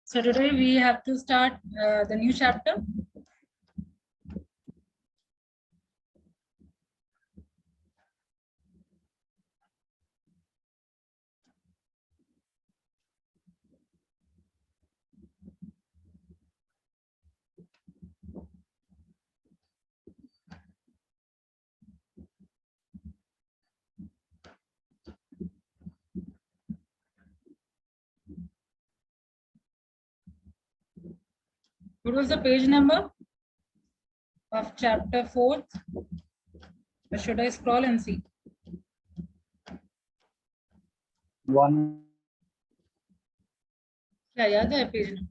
So today we have to start the new chapter. What was the page number of chapter 4? Or should I scroll and see? 1. क्या याद है page?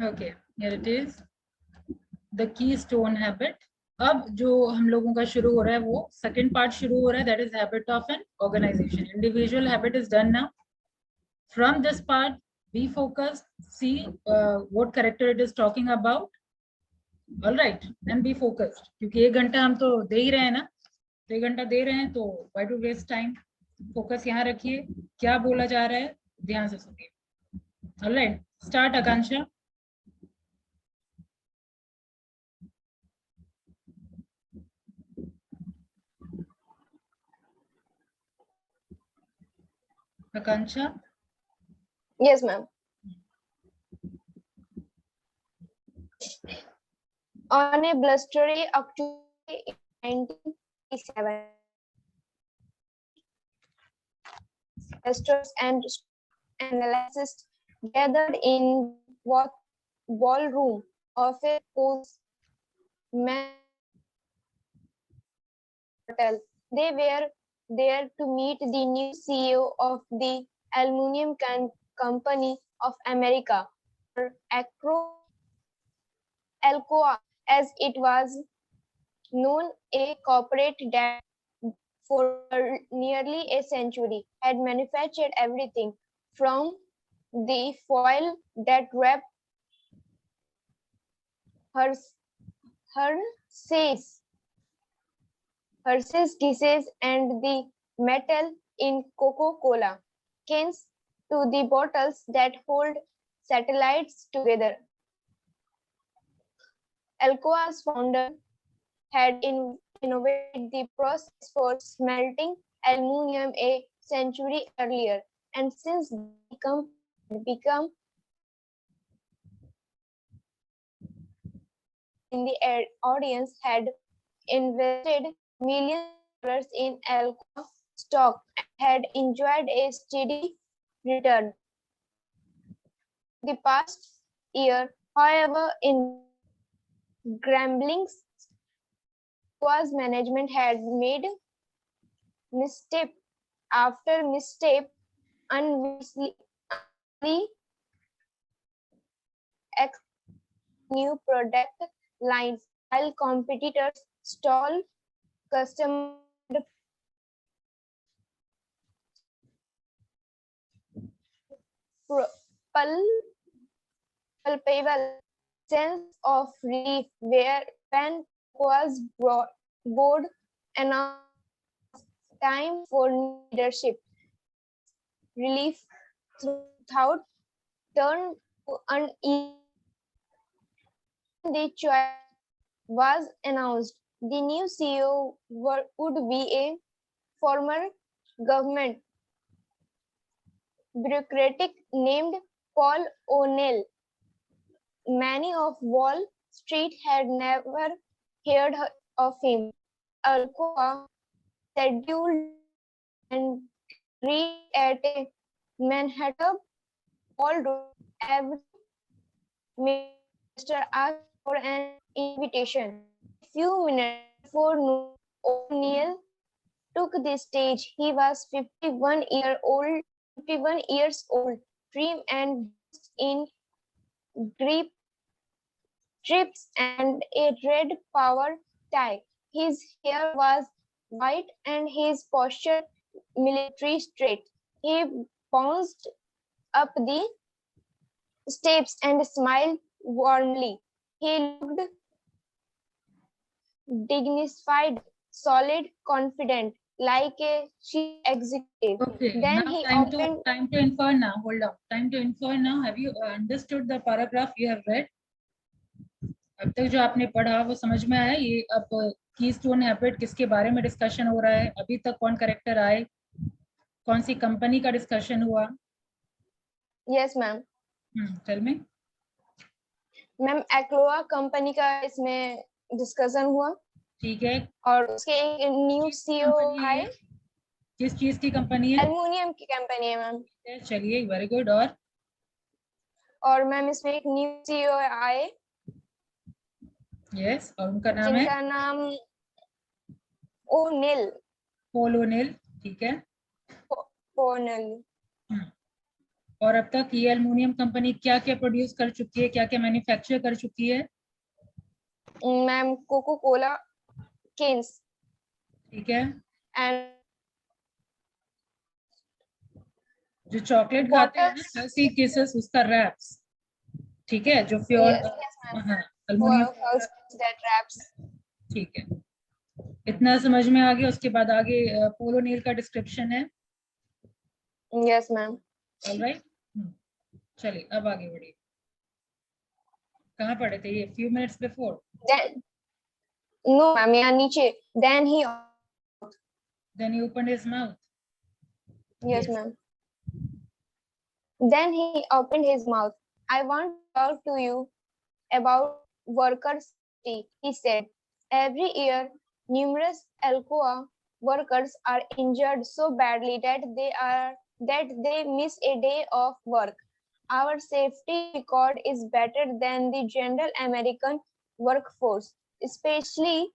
Okay, here it is. The keystone habit. अब जो हम लोगों का शुरू हो रहा है वो सेकंड पार्ट शुरू हो रहा है, that is habit of an organization. Individual habit is done now. From this part, be focused, see what character it is talking about. All right, and be focused. क्योंकि 1 घंटा हम तो दे ही रहे हैं ना, 1 घंटा दे रहे हैं तो why to waste time? Focus यहाँ रखिए, क्या बोला जा रहा है ध्यान से सुनिए. All right, start Akansha. Akansha. Yes, ma'am. On a blustery October 1987, investors and analysts gathered in what ballroom of a hotel. They were there to meet the new CEO of the Aluminum Company of America, Alcoa, as it was known, a corporate that for nearly a century had manufactured everything from the foil that wrapped Hershey's Kisses and the metal in Coca-Cola cans to the bottles that hold satellites together. Alcoa's founder had innovated the process for smelting aluminum a century earlier, and since become in the audience had invested millions of dollars in Alcoa stock and had enjoyed a steady return. The past year, however, in grumblings, Alcoa's management had made misstep after misstep, unwisely new product lines while competitors stall custom palpable sense of relief where when was board announced time for leadership. Relief throughout turned to uneasy. The choice was announced. The new CEO would be a former government bureaucrat named Paul O'Neill. Many of Wall Street had never heard of him. Alcoa scheduled and read at a Manhattan ballroom. Every minister asked for an invitation. A few minutes before noon, O'Neill took the stage, he was 51 years old, trim and dressed in grip strips and a red power tie. His hair was white and his posture military straight. He bounced up the steps and smiled warmly. He looked dignified, solid, confident, like a chief executive. Okay, Then now he time opened. to infer now. Hold on. Time to infer now. Have you understood the paragraph you have read? अब तक जो आपने पढ़ा वो समझ में आया? ये अब कीस्टोन हैबिट किसके बारे में डिस्कशन हो रहा है? अभी तक कौन करेक्टर आए? कौन सी कंपनी का डिस्कशन हुआ? Yes, ma'am. Tell me. Ma'am एक्लोआ कंपनी का इसमें डिस्कशन हुआ. ठीक है. और उसके एक न्यू सीईओ आए. किस चीज की कंपनी है? एल्युमिनियम की कंपनी है मैम. चलिए, वेरी गुड. और मैम इसमें एक न्यू सीईओ आए. यस, और उनका नाम है? जिनका नाम ओनेल. Paul O'Neill. ठीक है. ओनेल. और अब तक ये एल्युमिनियम कंपनी क्या क्या प्रोड्यूस कर चुकी है, क्या क्या मैन्युफैक्चर कर चुकी है? Ma'am Coca Cola cans. ठीक है. एंड जो चॉकलेट खाते हैं ना हसी केसेस, उसका रैप्स. ठीक है, जो प्योर रैप्स. ठीक है, इतना समझ में आ गया. उसके बाद आगे पोलो नील का डिस्क्रिप्शन है. Yes ma'am. ऑलराइट, चलिए अब आगे बढ़िए. कहाँ पढ़े थे ये? Few minutes before. No ma'am, यहाँ नीचे. Then he opened his mouth. Yes, ma'am. Then he opened his mouth. I want to talk to you about workers' safety, he said. Every year, numerous Alcoa workers are injured so badly that they miss a day of work. Our safety record is better than the general American workforce, especially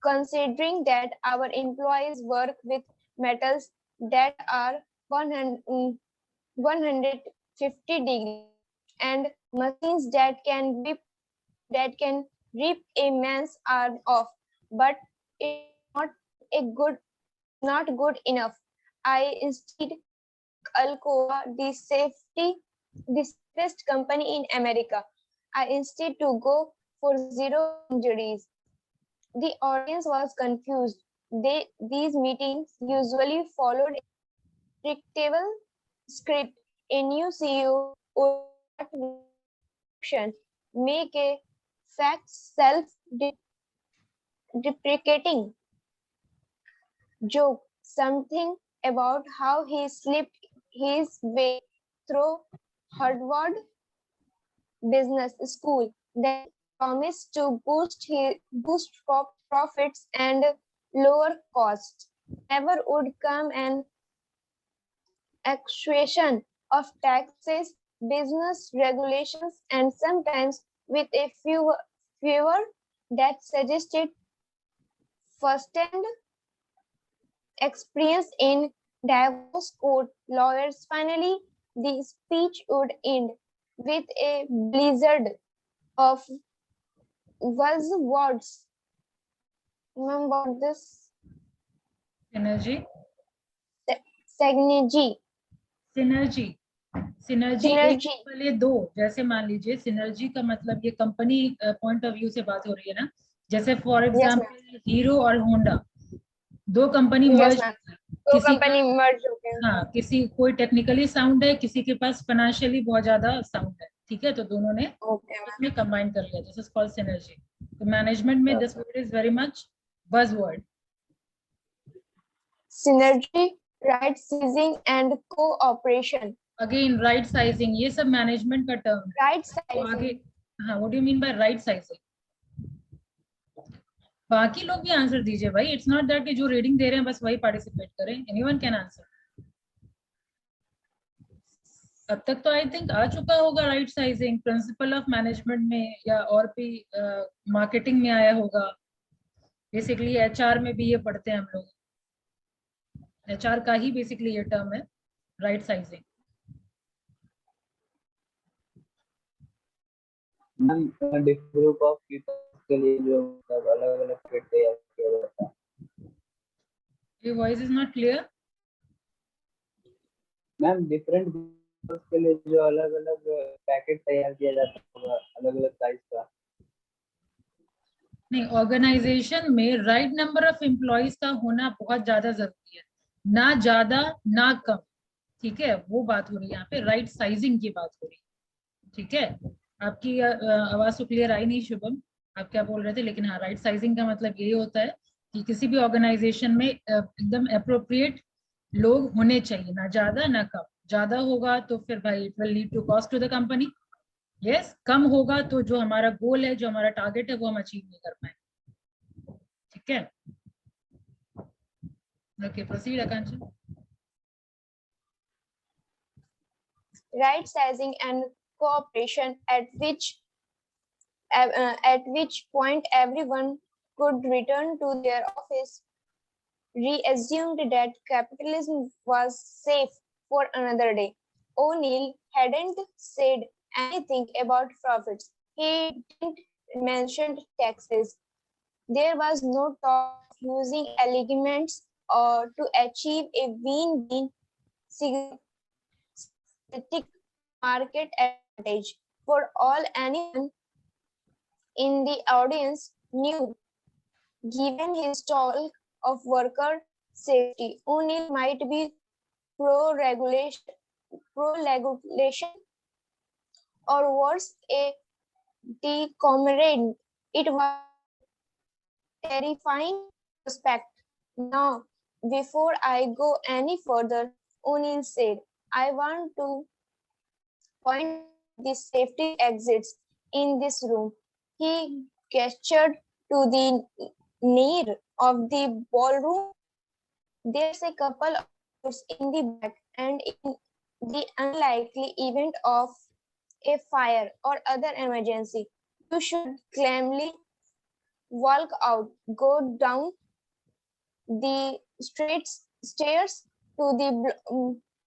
considering that our employees work with metals that are 150 degrees and machines that can rip a man's arm off, but it's not good enough. I instead Alcoa the safest company in America. I instead to go for 0 injuries. The audience was confused. These meetings usually followed a predictable script. A new CEO would make a fact self-deprecating joke, something about how he slipped his way through Harvard Business School, then promised to boost profits and lower costs. Never would come an actuation of taxes, business regulations, and sometimes with a fewer that suggested first-hand experience in divorce court lawyers. Finally, the speech would end with a blizzard of buzzwords. Remember this? Synergy. Synergy. वाले दो, जैसे मान लीजिए synergy का मतलब ये company point of view से बात हो रही है ना. जैसे फॉर एग्जांपल हीरो और होंडा, दो कंपनी मर्ज. हाँ, किसी कोई टेक्निकली साउंड है, किसी के पास फाइनेंशियली बहुत ज्यादा साउंड है. ठीक है, तो दोनों ने इसमें कंबाइन कर लिया. This is called synergy. तो मैनेजमेंट में this word is very much buzzword. Synergy, right sizing and cooperation. Again right sizing, ये सब मैनेजमेंट का टर्म है. Right तो sizing. आगे हाँ, what do you mean by right sizing? बाकी लोग भी आंसर दीजिए भाई. इट्स नॉट दैट कि जो रीडिंग दे रहे हैं बस वही पार्टिसिपेट करें. Anyone can answer. अब तक तो आई थिंक आ चुका होगा right sizing. Principle of management में या और भी मार्केटिंग में आया होगा. बेसिकली एचआर में भी ये पढ़ते हैं हम लोग. HR का ही बेसिकली ये टर्म है, right sizing. Group of people के लिए जो मतलब अलग अलग फिट तैयार किया जाता है। Your voice is not clear. Ma'am different groups के लिए जो अलग अलग पैकेट तैयार किया जाता है अलग अलग साइज का। नहीं, ऑर्गेनाइजेशन में राइट नंबर ऑफ एम्प्लॉयज का होना बहुत ज्यादा जरूरी है, ना ज्यादा ना कम। ठीक है, वो बात हो रही है यहाँ पे, राइट साइजिंग की बात हो रही है। ठीक है, आपकी आवाज तो क्लियर आई नहीं शुभम, आप क्या बोल रहे थे, लेकिन हाँ, राइट साइजिंग का मतलब यही होता है कि किसी भी ऑर्गेनाइजेशन में एकदम अप्रोप्रिएट लोग होने चाहिए, ना ज्यादा ना कम। ज्यादा होगा तो फिर भाई it will lead to cost to the company. Yes, कम होगा तो जो हमारा गोल है, जो हमारा टारगेट है, वो हम अचीव नहीं कर पाएंगे। ठीक है, okay, proceed Akanksha. Right sizing and cooperation at which point everyone could return to their office, re-assumed that capitalism was safe for another day. O'Neill hadn't said anything about profits. He didn't mention taxes. There was no talk of using arguments or to achieve a win-win synthetic market advantage for all. Anyone in the audience knew, given his talk of worker safety, O'Neill might be pro-regulation or worse, a decomrade. It was a terrifying prospect. Now, before I go any further, O'Neill said, I want to point the safety exits in this room. He gestured to the near of the ballroom. There's a couple of doors in the back, and in the unlikely event of a fire or other emergency, you should calmly walk out, go down the straight stairs to the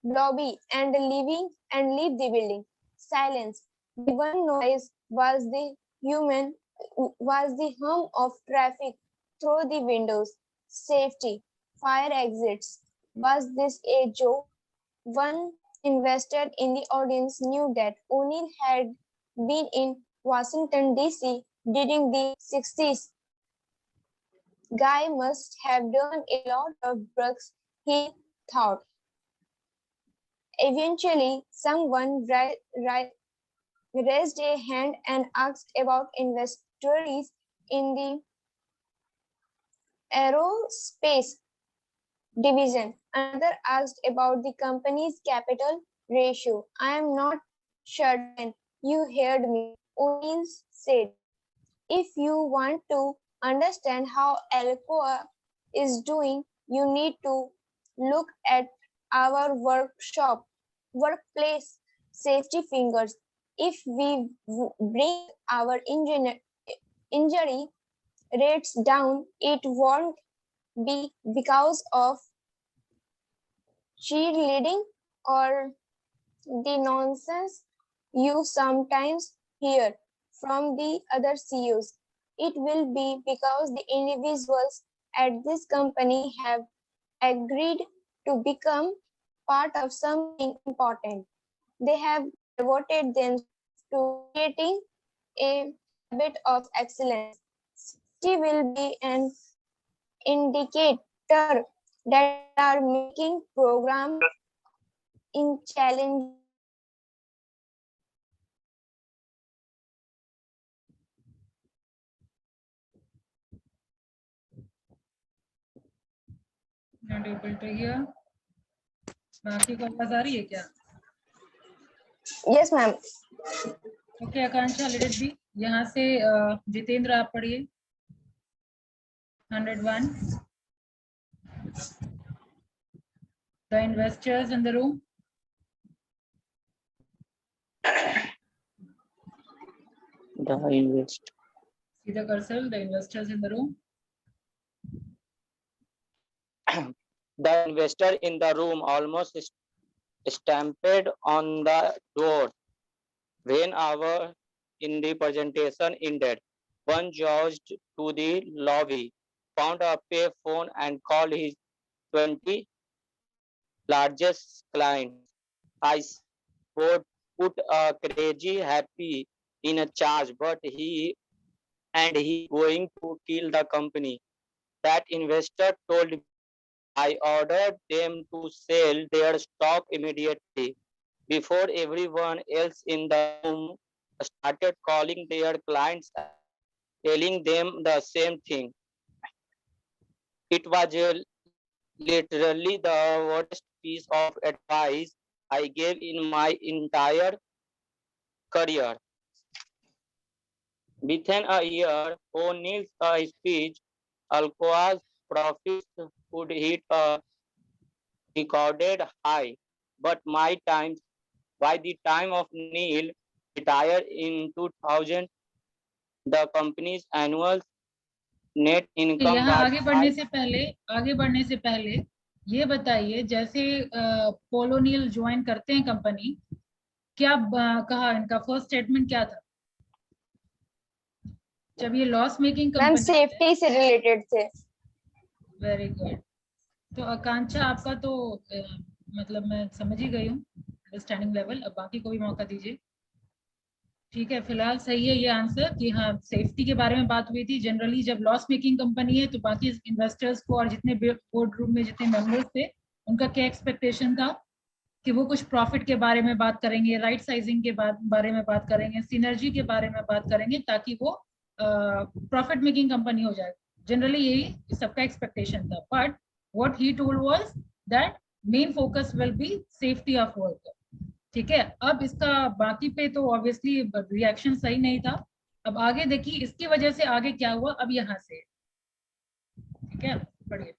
lobby and leave the building. Silence. The one noise was the hum of traffic through the windows. Safety. Fire exits. Was this a joke? One investor in the audience knew that O'Neill had been in Washington, D.C. during the 60s. Guy must have done a lot of drugs, he thought. Eventually, someone raised a hand and asked about investors in the aerospace division. Another asked about the company's capital ratio. I am not certain you heard me, O'Neill said. If you want to understand how Alcoa is doing, you need to look at our workplace safety figures. If we bring our injury rates down, it won't be because of cheerleading or the nonsense you sometimes hear from the other CEOs. It will be because the individuals at this company have agreed to become part of something important. They have devoted themselves to creating a habit of excellence. Safety will be an indicator that are making programs in challenge. Not able to hear. बाकी को आवाज आ रही है क्या? Yes, ma'am. Okay Akanksha, let it be. यहाँ से जितेंद्र आप पढ़िए 101. The investors in the room. See the cursor, the investors in the room. The investor in the room almost stamped on the door when our in the presentation ended. One jogged to the lobby, found a pay phone and called his 20 largest clients. I would put a crazy happy in a charge, but he going to kill the company. That investor told me I ordered them to sell their stock immediately before everyone else in the room started calling their clients and telling them the same thing. It was literally the worst piece of advice I gave in my entire career. Within a year, O'Neill's speech, Alcoa's profits could hit a recorded high, but by the time of Neil retired in 2000, the company's annual net income यहाँ was आगे बढ़ने से पहले ये बताइए, जैसे Paul ओनियल join करते हैं कंपनी, क्या कहा, इनका फर्स्ट स्टेटमेंट क्या था जब ये loss making ma'am company? Safety से रिलेटेड थे। Very good. तो आकांक्षा आपका तो मतलब मैं समझ ही गई हूँ अंडरस्टैंडिंग लेवल। अब बाकी को भी मौका दीजिए। ठीक है, फिलहाल सही है ये आंसर कि हाँ सेफ्टी के बारे में बात हुई थी। जनरली जब लॉस मेकिंग कंपनी है तो बाकी इन्वेस्टर्स को और जितने बोर्ड रूम में जितने मेंबर्स थे उनका क्या एक्सपेक्टेशन था कि वो कुछ प्रॉफिट के बारे में बात करेंगे, राइट साइजिंग के बारे में बात करेंगे, सिनर्जी के बारे में बात करेंगे, ताकि वो प्रॉफिट मेकिंग कंपनी हो जाए। जनरली यही सबका एक्सपेक्टेशन था, but what he told was that main focus will be safety of worker. ठीक है, अब इसका बाकी पे तो ऑब्वियसली रिएक्शन सही नहीं था। अब आगे देखिए इसकी वजह से आगे क्या हुआ, अब यहाँ से। ठीक है, पढ़िए।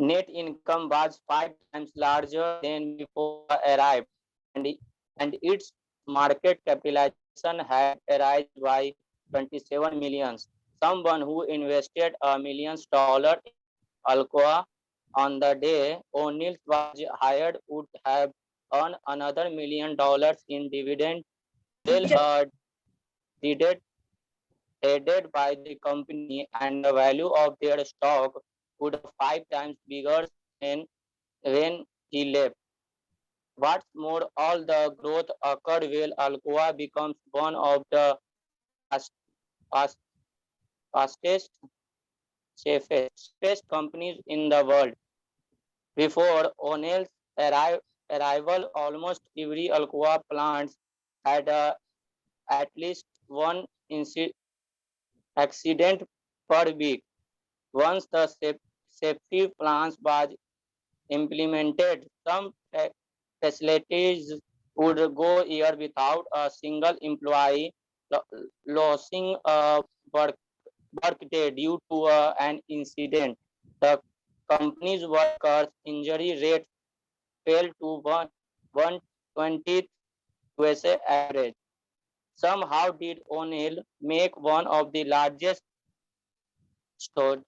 net income was 5 times larger than before I arrived, and its market capitalization had risen by 27 millions. Someone who invested $1 million in Alcoa on the day O'Neill was hired would have earned another $1 million in dividend, well headed by the company, and the value of their stock would be 5 times bigger than when he left. What's more, all the growth occurred while Alcoa becomes one of the fast, fast, fastest, safest companies in the world. Before O'Neill's arrival, almost every Alcoa plant had at least one accident per week. Once the safety plans was implemented, some facilities would go year without a single employee losing a work day due to an incident. The company's workers' injury rate fell to 1/20th USA average. Somehow did O'Neill make one of the largest storage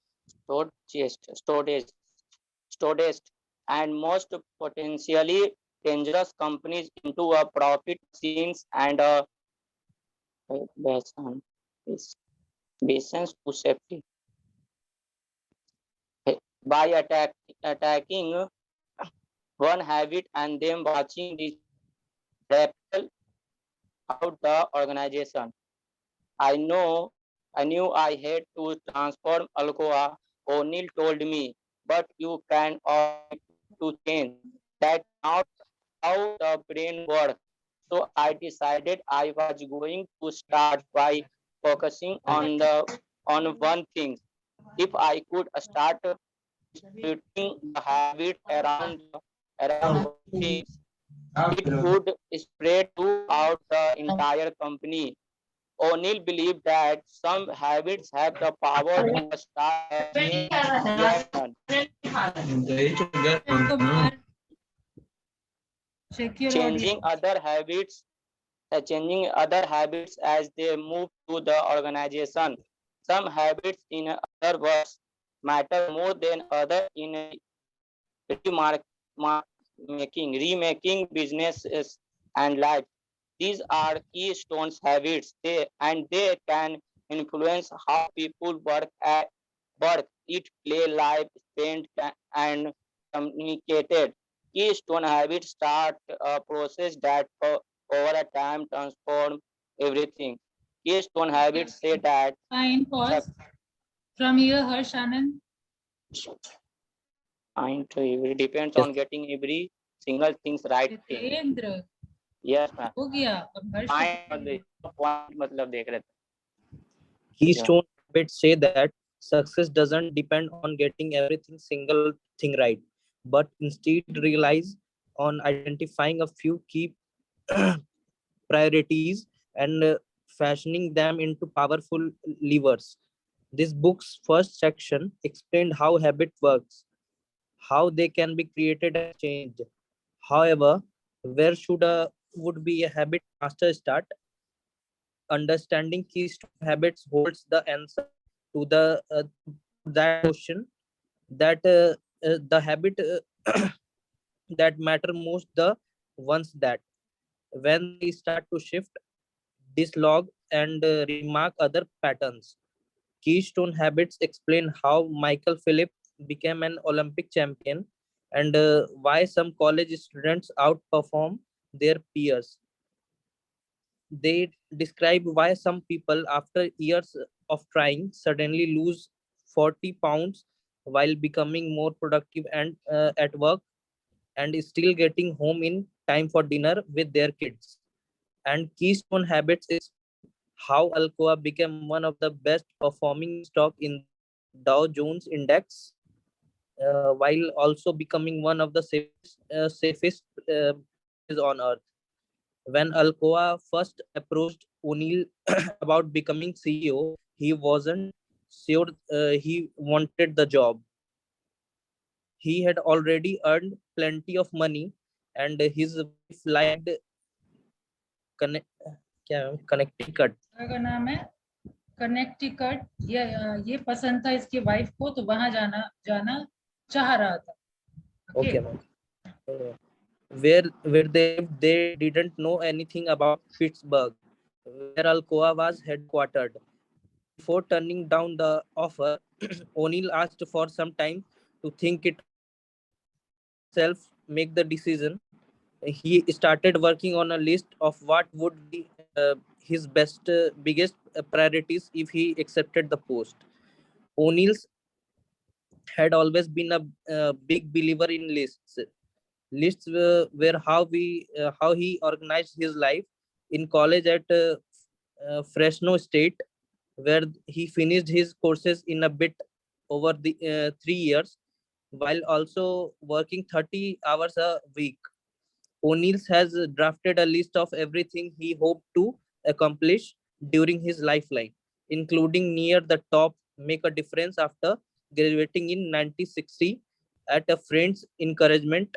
and most potentially dangerous companies into a profit scenes and a basins to safety. By attacking one habit and then watching this repel out the organization. I knew I had to transform Alcoa. O'Neill told me, but you can to change. That's not how the brain works. So I decided I was going to start by focusing on one thing. If I could start splitting the habit around things, it would spread throughout the entire company. O'Neill believed that some habits have the power to start chain reaction, changing other habits as they move through the organization. Some habits, in other words, matter more than other in remaking businesses and life. These are keystone habits, and they can influence how people work, eat, play, life, spend, and communicated. Keystone habits start a process that over a time transform everything. Keystone Okay, habits say that fine, pause. From here, Harsh Anand. it depends Yes. on getting every single things right thing. Jitendra Yes, ma'am. हो गया अब हर्ष को Point मतलब देख रहे थे. Keystone habits say that success doesn't depend on getting everything single thing right, but instead relies on identifying a few key priorities and fashioning them into powerful levers. This book's first section explained how habit works, how they can be created and changed. However, where should a would be a habit master start? Understanding keystone habits holds the answer to that question, that the habit that matter most, the ones that when they start to shift, dislodge, and remark other patterns. Keystone habits explain how Michael Phillips became an Olympic champion and why some college students outperform their peers. They describe why some people, after years of trying, suddenly lose 40 pounds while becoming more productive and at work and still getting home in time for dinner with their kids. And Keystone Habits explain how Alcoa became one of the best performing stock in the Dow Jones Index, while also becoming one of the safest places on earth. When Alcoa first approached O'Neill about becoming CEO, he wasn't sure he wanted the job. He had already earned plenty of money, and his wife liked Connecticut. का नाम है Connecticut. ये पसंद था इसके wife को, तो वहां जाना जाना चाह रहा था. Okay, ma'am. Uh, where they lived, they didn't know anything about Pittsburgh, where Alcoa was headquartered. Before turning down the offer, O'Neill asked for some time to think it over and himself make the decision. He started working on a list of what would be his biggest priorities if he accepted the post. O'Neill had always been a big believer in lists. Lists were how he organized his life in college at Fresno State, where he finished his courses in a bit over the 3 years, while also working 30 hours a week. O'Neill has drafted a list of everything he hoped to accomplish during his lifeline, including near the top, make a difference after graduating in 1960 at a friend's encouragement.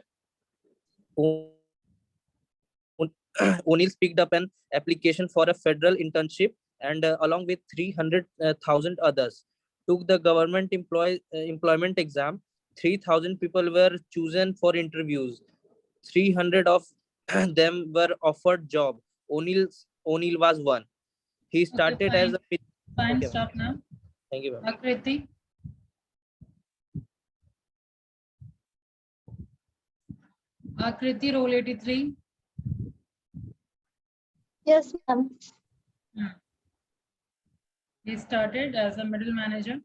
O'Neill picked up an application for a federal internship and, along with 300,000 others, took the government employment exam. 3,000 people were chosen for interviews. 300 of them were offered job. O'Neill was one. He Okay, started as fine. a Fine, okay, stop now. thank you, ma'am. Akriti. Akriti, roll 83. Yes, ma'am. He started as a middle manager.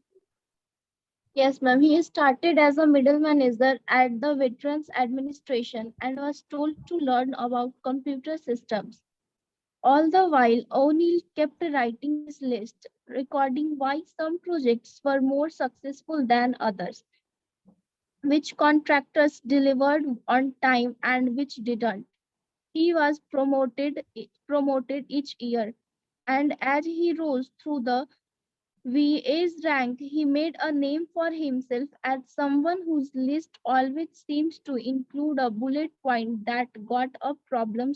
Yes, ma'am. He started as a middle manager at the Veterans Administration and was told to learn about computer systems. All the while, O'Neill kept writing his list, recording why some projects were more successful than others, which contractors delivered on time and which didn't. He was promoted each year, and as he rose through the VA's rank, he made a name for himself as someone whose list always seems to include a bullet point that got a problem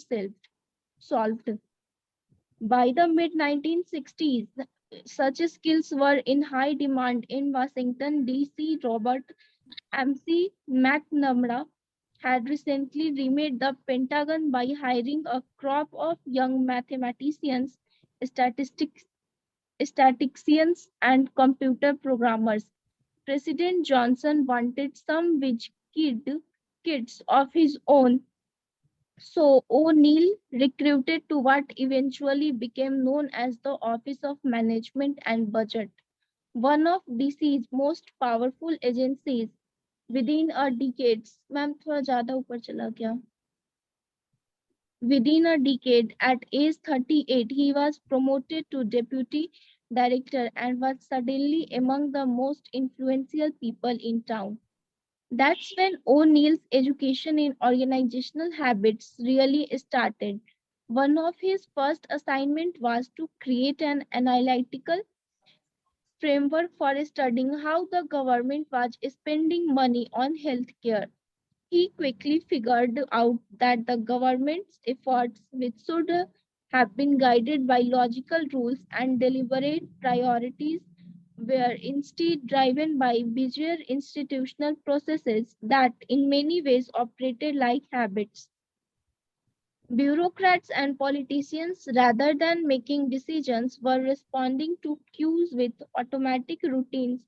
solved. By the mid 1960s, Such skills were in high demand in Washington, D.C. Robert M.C. McNamara had recently remade the Pentagon by hiring a crop of young mathematicians, statistics, statisticians, and computer programmers. President Johnson wanted some kids of his own, so O'Neill recruited to what eventually became known as the Office of Management and Budget, one of DC's most powerful agencies within a decade. Ma'am थोड़ा ज़्यादा ऊपर चला गया. Within a decade, at age 38, he was promoted to deputy director and was suddenly among the most influential people in town. That's when O'Neill's education in organizational habits really started. One of his first assignments was to create an analytical framework for studying how the government was spending money on healthcare. He quickly figured out that the government's efforts, which should have been guided by logical rules and deliberate priorities, were instead driven by bizarre institutional processes that in many ways operated like habits. Bureaucrats and politicians, rather than making decisions, were responding to cues with automatic routines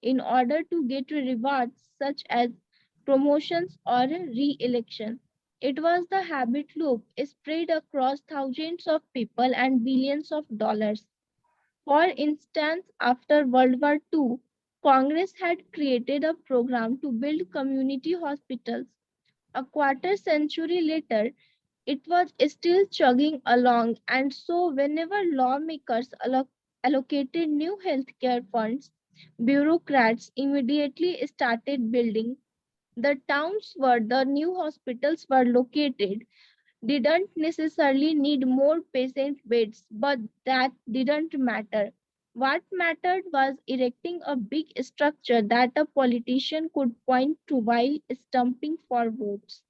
in order to get rewards such as promotions or re-election. It was the habit loop spread across thousands of people and billions of dollars. For instance, after World War II, Congress had created a program to build community hospitals. A quarter century later, it was still chugging along, and so whenever lawmakers allocated new healthcare funds, bureaucrats immediately started building. The towns where the new hospitals were located didn't necessarily need more patient beds, but that didn't matter. What mattered was erecting a big structure that a politician could point to while stumping for votes.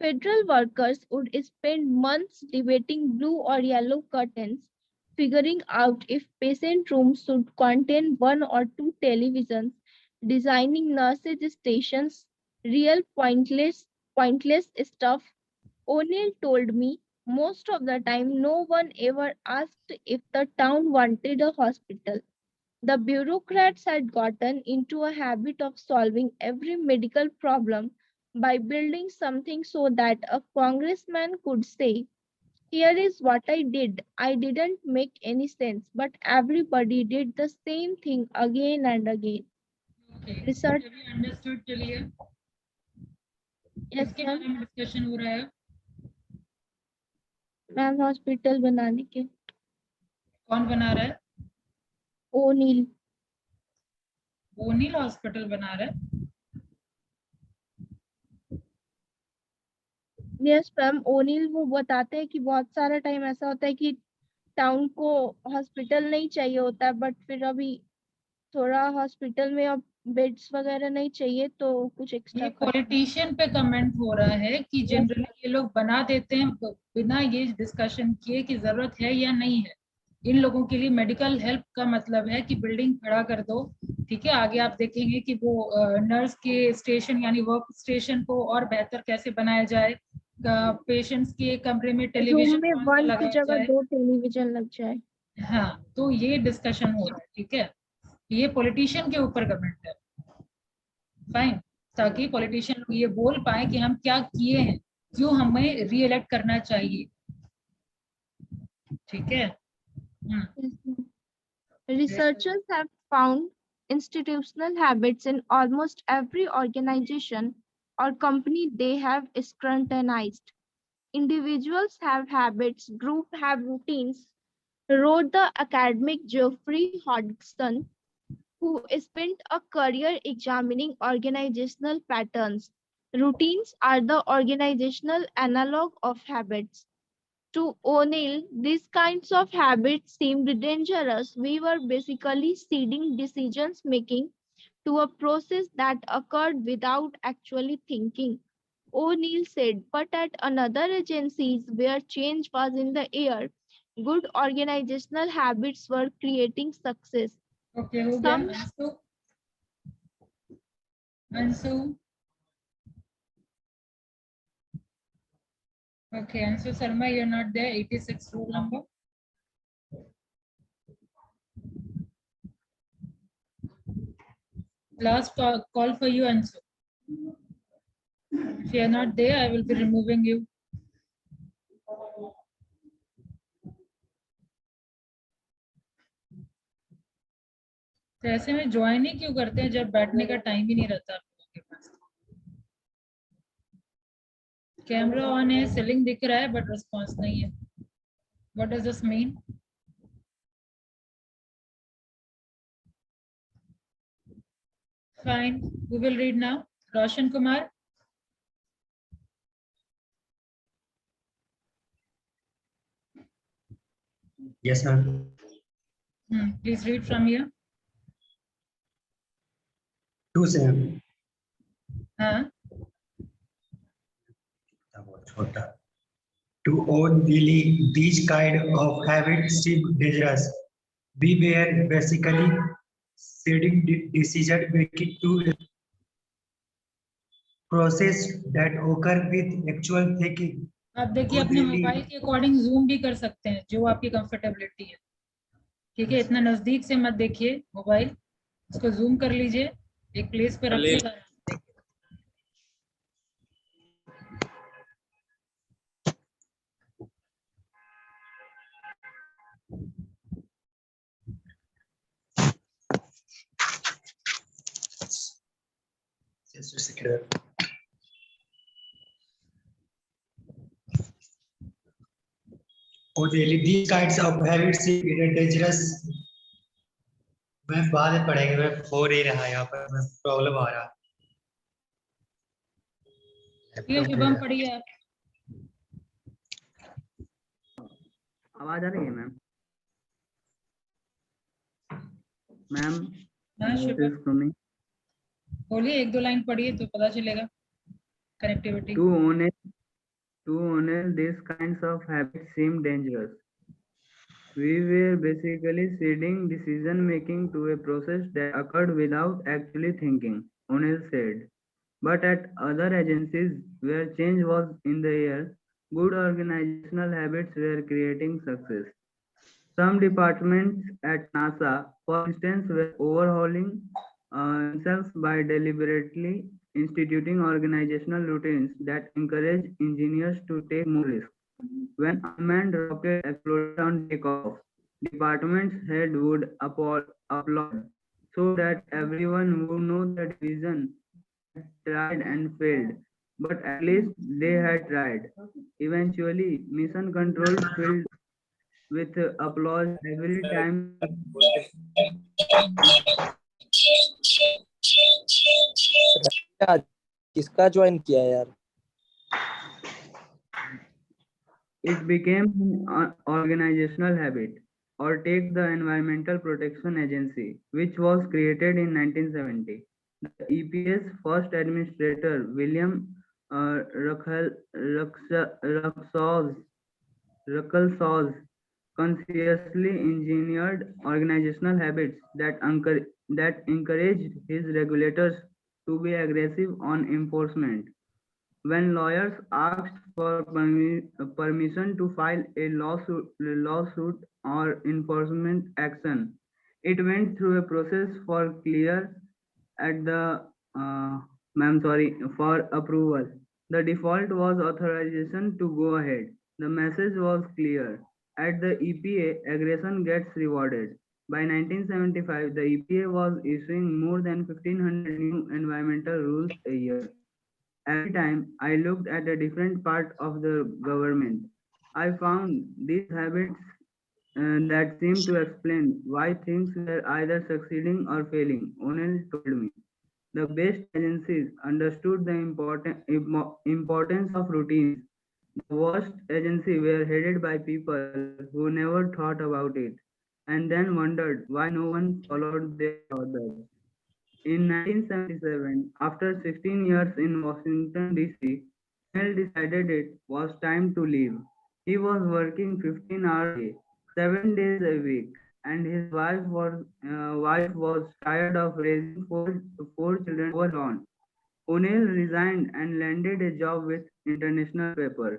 Federal workers would spend months debating blue or yellow curtains, figuring out if patient rooms should contain one or two televisions, designing nurses' stations, real pointless stuff. O'Neill told me most of the time no one ever asked if the town wanted a hospital. The bureaucrats had gotten into a habit of solving every medical problem by building something so that a congressman could say, "Here is what I did. I didn't make any sense, but everybody did the same thing again and again." Okay. Research, Have you understood till here? yes, किसके ma'am. बारे में discussion हो रहा है? Ma'am hospital बनाने के. कौन बना रहा है? ओनील. ओनिल हॉस्पिटल बना रहा है? यस मैम, ओनील वो बताते हैं कि बहुत सारा टाइम ऐसा होता है कि टाउन को हॉस्पिटल नहीं चाहिए होता है, बट फिर अभी थोड़ा हॉस्पिटल में अब बेड्स वगैरह नहीं चाहिए तो कुछ एक्स्ट्रा ये पॉलिटिशियन पे कमेंट हो रहा है कि जनरली ये लोग बना देते हैं बिना ये डिस्कशन किए कि जरूरत है या नहीं है. इन लोगों के लिए मेडिकल हेल्प का मतलब है कि बिल्डिंग खड़ा कर दो, ठीक है. आगे आप देखेंगे कि वो नर्स के स्टेशन यानी वर्क स्टेशन को और बेहतर कैसे बनाया जाए, पेशेंट्स के कमरे में टेलीविजन में कौन सा वन की लगाया जगह जाए. 2 टेलीविजन लग जाए. हाँ, तो ये डिस्कशन हो रहा है, ठीक है. ये पॉलिटिशियन के ऊपर कमेंट है, फाइन, ताकि पॉलिटिशियन ये बोल पाए कि हम क्या किए हैं, क्यों हमें रीइलेक्ट करना चाहिए, ठीक है. Researchers have found institutional habits in almost every organization or company they have scrutinized. Individuals have habits, groups have routines, wrote the academic Geoffrey Hodgson, who spent a career examining organizational patterns. Routines are the organizational analog of habits. To O'Neill, these kinds of habits seemed dangerous. We were basically ceding decisions making to a process that occurred without actually thinking. O'Neill said, but at another agencies where change was in the air, Good organizational habits were creating success. Okay, हो गया. Some Ansu. Ansu. Okay, Ansu Sharma, you're not there. 86 rule number. Last call for you, Ansu. If you are not there, I will be removing you. तो ऐसे में join ही क्यों करते हैं जब बैठने का टाइम ही नहीं रहता आप लोगों के पास. कैमरा ऑन है, सीलिंग दिख रहा है बट रिस्पांस नहीं है. What does this mean? Fine, we will read now. Roshan Kumar. Yes, ma'am. Please read from here. 2-7. हाँ. To own really these kind of habits seem dangerous. We were basically setting decision making to a process that occur with actual thinking. आप देखिए अपने mobile के according zoom भी कर सकते हैं जो आपकी कंफर्टेबिलिटी है. ठीक है, इतना नजदीक से मत देखिए मोबाइल, उसको जूम कर लीजिए, एक प्लेस पे रखिएगा. Just a second. Daily these kinds of habits seem dangerous. मैं बाद में पढ़ेंगे, मैं हो नहीं रहा यहाँ पर, मैं प्रॉब्लम आ रहा. ये शुभम पढ़िए आप. आवाज आ रही है मैम? मैम हाँ शुभम, सुनिए. बोलिए, एक दो लाइन पढ़िए तो पता चलेगा connectivity. To own these kinds of habits seem dangerous. We were basically ceding decision making to a process that occurred without actually thinking, O'Neill said. But at other agencies where change was in the air, good organizational habits were creating success. Some departments at NASA, for instance, were overhauling themselves by deliberately instituting organizational routines that encourage engineers to take more risks. When unmanned rocket exploded on takeoff, department's head would applaud so that everyone would know the division had tried and failed, but at least they had tried. Eventually, mission control filled with applause every time. किसका join किया यार? It became an organizational habit. Or take the Environmental Protection Agency, which was created in 1970. The EPA's first administrator, William Ruckelshaus, consciously engineered organizational habits that encouraged his regulators to be aggressive on enforcement. When lawyers asked for permission to file a lawsuit or enforcement action, it went through a process for clear at the for approval. The default was authorization to go ahead. The message was clear. At the EPA, aggression gets rewarded. By 1975, the EPA was issuing more than 1,500 new environmental rules a year. Every time I looked at a different part of the government, I found these habits that seemed to explain why things were either succeeding or failing. O'Neill told me. The best agencies understood the importance of routines. The worst agencies were headed by people who never thought about it and then wondered why no one followed their orders. In 1977, after 16 years in Washington, D.C., O'Neill decided it was time to leave. He was working 15 hours a day, 7 days a week, and his wife was tired of raising four children alone. O'Neill resigned and landed a job with International Paper,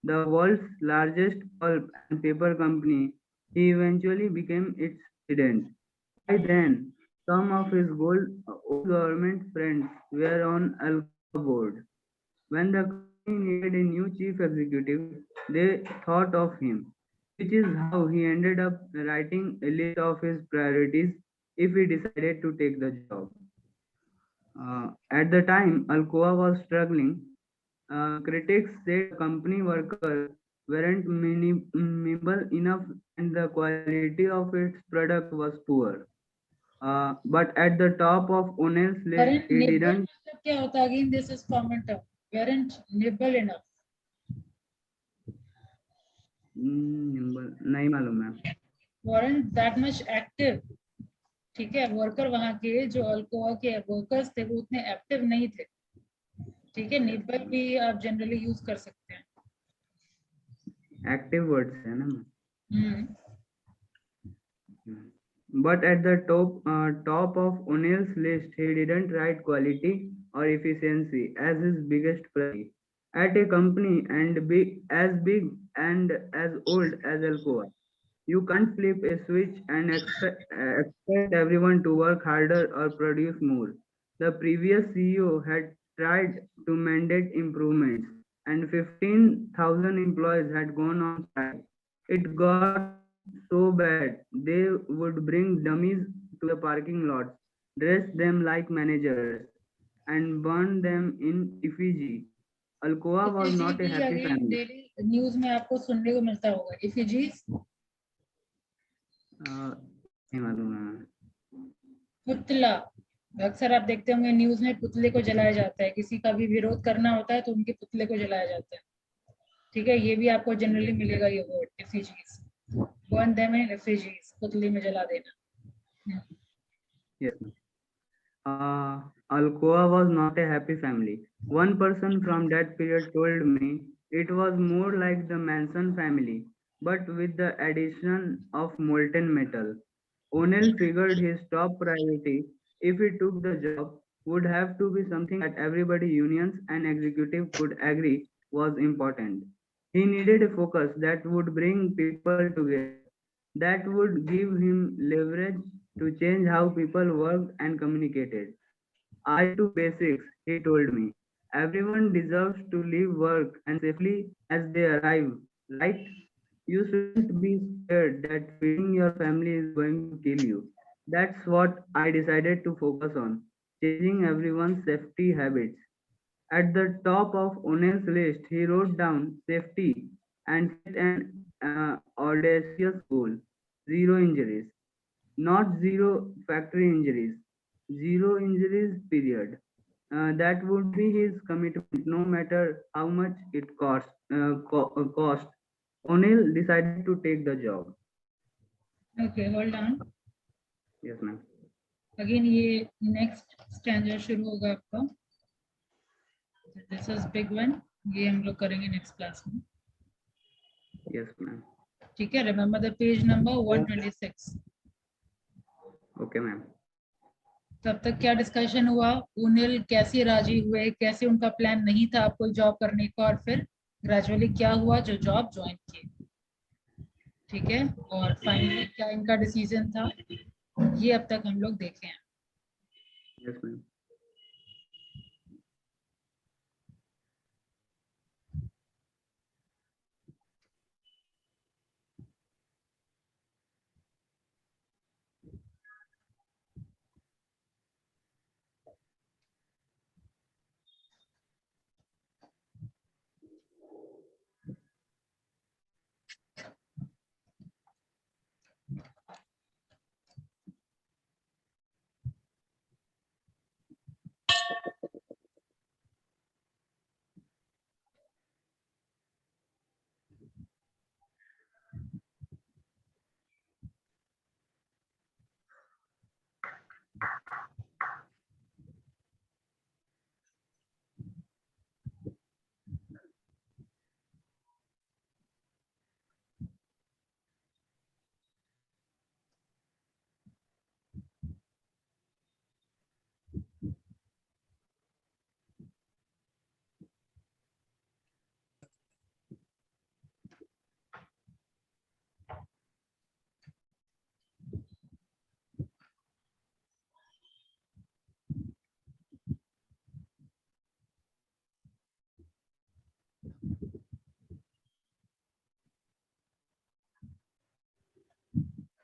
the world's largest pulp and paper company. He eventually became its president. By then, some of his old government friends were on Alcoa board. When the company needed a new chief executive, they thought of him, which is how he ended up writing a list of his priorities if he decided to take the job. At the time, Alcoa was struggling. Critics said the company workers weren't minimal enough and the quality of its product was poor. But at the top of O'Neill's list, Weren't he nibble didn't. मतलब क्या होता है? Again, this is common term. Weren't nibble enough. नहीं मालूम है. Weren't that much active. ठीक है, worker वहां के जो अल्कोआ के वर्कर्स थे वो उतने एक्टिव नहीं थे. ठीक है, निबल भी आप जनरली यूज कर सकते हैं. Active words है ना. हम्म. But at the top of O'Neill's list, he didn't write quality or efficiency as his biggest priority. At a company big and as old as Alcoa, you can't flip a switch and expect everyone to work harder or produce more. The previous CEO had tried to mandate improvements, and 15,000 employees had gone on strike. It got so bad they would bring dummies to the parking lots, dress them like managers, and burn them in effigy. Alcoa was इफिजी not a भी happy again family. Daily news में आपको सुनने को मिलता होगा. इफिजीज नहीं मालूम है. पुतला. अक्सर आप देखते होंगे न्यूज में पुतले को जलाया जाता है. किसी का भी विरोध करना होता है तो उनके पुतले को जलाया जाता है. ठीक है, ये भी आपको जनरली मिलेगा ये वर्ड इफिजीज. बर्न देम इन इफिजीज, पुतले में जला देना. Yes. Alcoa was not a happy family. One person from that period told me it was more like the Manson family, but with the addition of molten metal. O'Neill figured his top priority, if he took the job, would have to be something that everybody, unions and executive, could agree was important. He needed a focus that would bring people together, that would give him leverage to change how people worked and communicated. I to basics, he told me. Everyone deserves to leave work and safely as they arrive, right? You shouldn't be scared that feeding your family is going to kill you. That's what I decided to focus on, changing everyone's safety habits. At the top of O'Neill's list, he wrote down safety and set an audacious goal: zero injuries. Not zero factory injuries, zero injuries, period. That would be his commitment, no matter how much it cost. O'Neill decided to take the job. Okay, hold on. Yes, ma'am. Again ये next standard शुरू होगा आपका. This is big one. ये हम लोग करेंगे next class में. Yes, ma'am. ठीक है, remember the page number 126. Okay, ma'am. तब तक क्या डिस्कशन हुआ? ओनेल कैसे राजी हुए, कैसे उनका प्लान नहीं था आपको जॉब करने का, और फिर ग्रेजुअली क्या हुआ जो जॉब ज्वाइन किए. ठीक है, और फाइनली क्या इनका डिसीजन था, ये अब तक हम लोग देखे हैं. Yes, ma'am.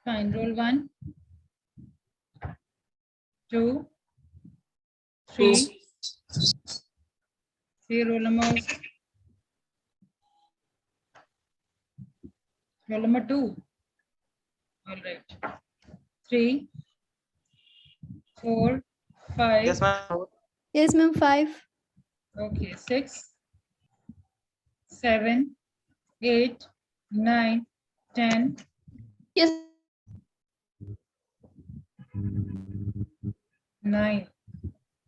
Fine. Roll 1, 2, 3. See roll numbers. Roll number 2. All right. 3, 4, 5. Yes, ma'am. Yes, ma'am. 5. Okay. 6, 7, 8, 9, 10. Yes. 9.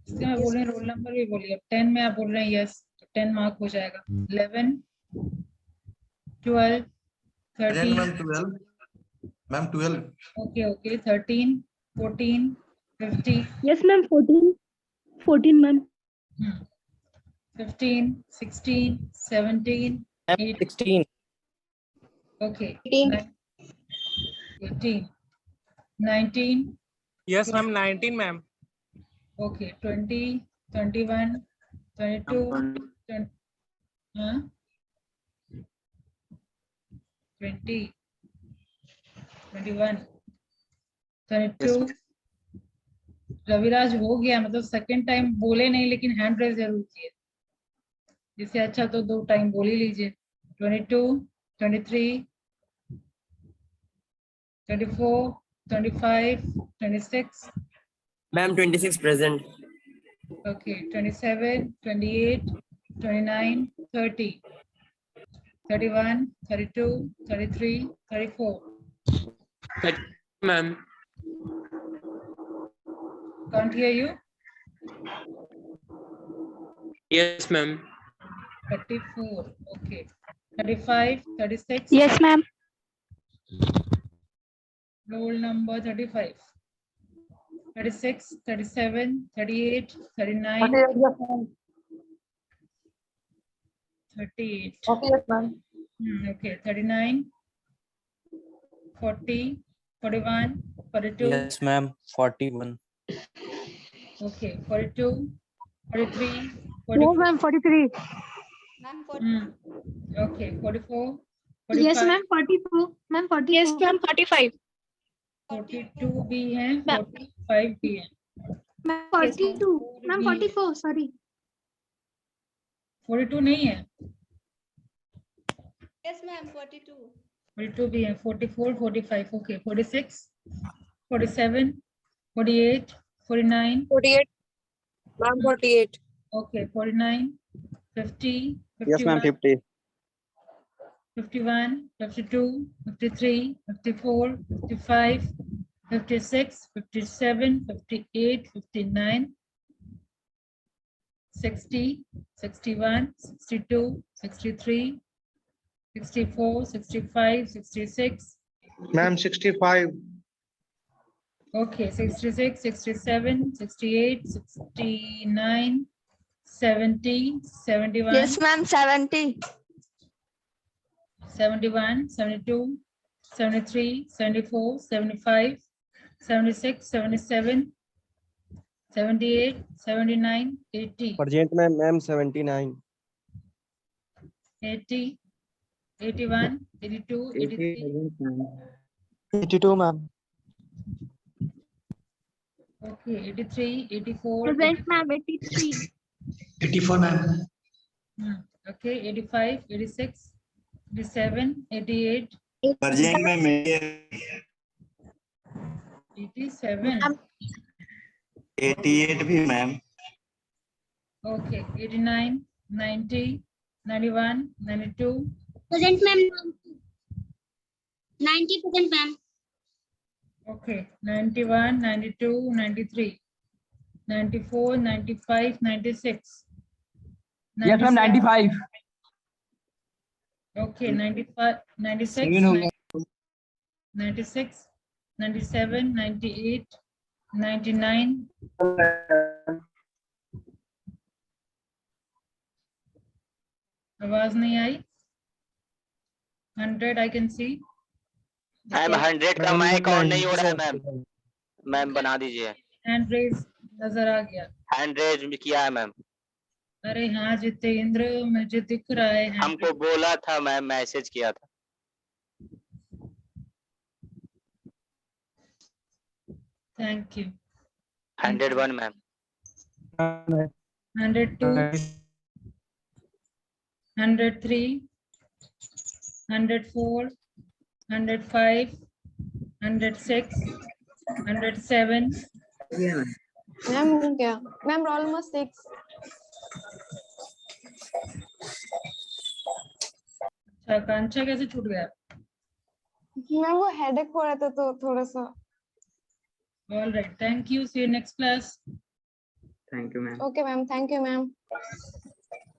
इसके मैं बोल रहे हैं रोल नंबर भी बोलिए. 10 में आप बोल रहे हैं यस, 10 मार्क हो जाएगा. 11, 12, 13. Ma'am, 12. Ma'am, 12. Okay. 13, 14, 15. Yes, ma'am. 14. 14, ma'am. 15, 16, 17, 18. 16. Okay. 18. 18, 19. Yes, ma'am. 19, ma'am. Okay. 20, 21, 22, 20, 20, 21, 22. Raviraj हो गया, मतलब सेकंड टाइम बोले नहीं लेकिन हैंड रेज जरूर किए. इससे अच्छा तो 2 टाइम बोल ही लीजिए. 22, 23, 24, 25, 26. Ma'am, 26 present. Okay. 27, 28, 29, 30, 31, 32, 33, 34. Ma'am. Can't hear you. Yes, ma'am. 34. Okay. 35, 36. Yes, ma'am. Roll number 35. 36, 37, 38, 39, 38. Okay. 39, 40, 41, 42. Yes, ma'am. 41. Okay. 42, 43, Yes, 44. ma'am. 43. Okay. 44, 45. Yes, ma'am. 42. Ma'am, 44. Yes, ma'am. 45. 42 भी हैं, Ma'am. 45 भी हैं. Ma'am, 42. Ma'am, 44. Sorry. 42 नहीं है. Yes, ma'am. 42. 42 भी हैं. 44, 45. Okay. 46, 47, 48, 49. 48. Ma'am, 48. Okay. 49, 50, 51. Yes, ma'am. 50. 51, 52, 53, 54, 55, 56, 57, 58, 59, 60, 61, 62, 63, 64, 65, 66. Ma'am, 65. Okay, 66, 67, 68, 69, 70, 71. Yes, ma'am. 70. 71, 72, 73, 74, 75, 76, 77, 78, 79, 80. Present, ma'am. 79. 80, 81, 82, 83. 82, ma'am. Okay, 83, 84. Present, ma'am. 83. 84, ma'am. Okay, 85, 86, 87, 88, Present, ma'am. 87. 88 भी, ma'am. Okay, 89, 90, 91, 92. Present, ma'am. 90%, ma'am. Okay, 91, 92, 93, 94, 95, 96. Yes, ma'am. 95. Okay, 95, 96, 96, 97, 98, 99. आवाज नहीं आई. 100 I can see. Ma'am 100 का mic on नहीं हो रहा है ma'am. Ma'am बना दीजिए. हैंड रेज नजर आ गया. हैंड रेज भी किया है मैम. अरे हाँ जितेंद्र, मुझे दिख रहा है. हमको बोला था मैम, मैसेज किया था. Thank you. 101, ma'am. 102, 103, 104, 105, 106, 107. Yeah, ma'am हो गया मैम रोल नंबर 6 अच्छा, कांचा कैसे छूट गया? मैम वो हेडेक हो रहा था तो थोड़ा सा All right, thank you. See you next class. thank you, ma'am. Okay ma'am thank you ma'am